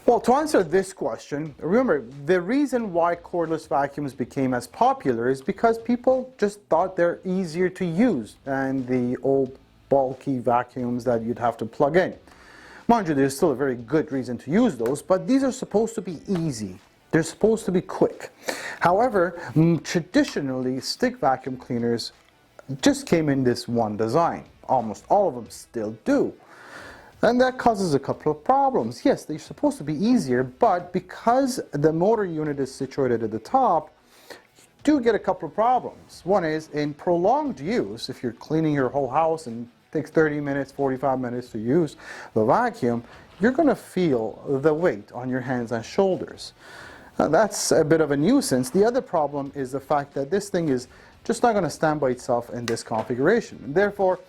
Well, to answer this question, remember, the reason why cordless vacuums became as popular is because people just thought they're easier to use than the old bulky vacuums that you'd have to plug in. Mind you, there's still a very good reason to use those, but these are supposed to be easy. They're supposed to be quick. However, traditionally, stick vacuum cleaners just came in this one design. Almost all of them still do. And that causes a couple of problems. Yes, they're supposed to be easier, but because the motor unit is situated at the top, you do get a couple of problems. One is, in prolonged use, if you're cleaning your whole house and it takes 30 minutes, 45 minutes to use the vacuum, you're going to feel the weight on your hands and shoulders. That's a bit of a nuisance. The other problem is the fact that this thing is just not going to stand by itself in this configuration. And therefore,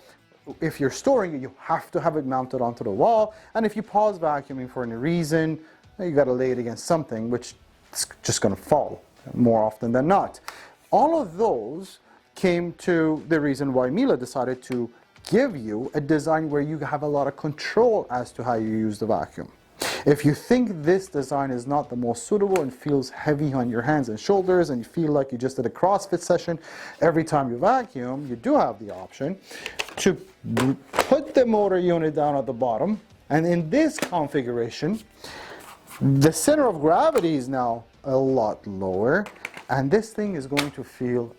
if you're storing it, you have to have it mounted onto the wall, and if you pause vacuuming for any reason, you got to lay it against something, which is just going to fall more often than not. All of those came to the reason why Miele decided to give you a design where you have a lot of control as to how you use the vacuum. If you think this design is not the most suitable and feels heavy on your hands and shoulders, and you feel like you just did a CrossFit session every time you vacuum, you do have the option to put the motor unit down at the bottom, and in this configuration, the center of gravity is now a lot lower, and this thing is going to feel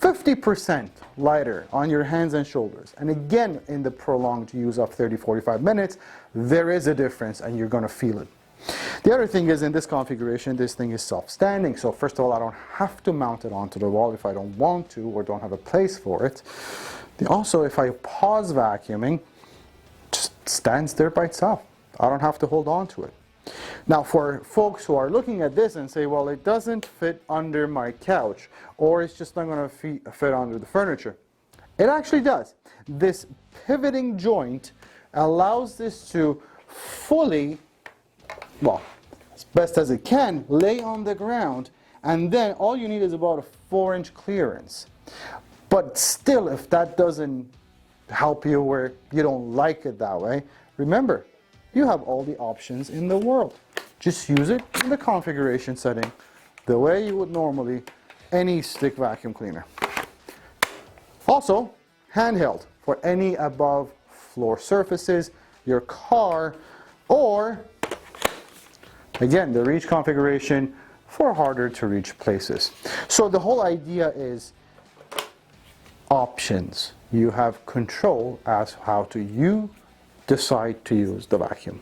50% lighter on your hands and shoulders. And again, in the prolonged use of 30-45 minutes, there is a difference and you're going to feel it. The other thing is, in this configuration, this thing is self-standing. So first of all, I don't have to mount it onto the wall if I don't want to or don't have a place for it. Also, if I pause vacuuming, it just stands there by itself. I don't have to hold on to it. Now, for folks who are looking at this and say, well, it doesn't fit under my couch, or it's just not going to fit under the furniture, it actually does. This pivoting joint allows this to fully, well, as best as it can, lay on the ground, and then all you need is about a 4-inch clearance. But still, if that doesn't help you, or you don't like it that way, remember, you have all the options in the world. Just use it in the configuration setting the way you would normally any stick vacuum cleaner. Also, handheld for any above floor surfaces, your car, or again, the reach configuration for harder to reach places. So the whole idea is options. You have control as how to you decide to use the vacuum.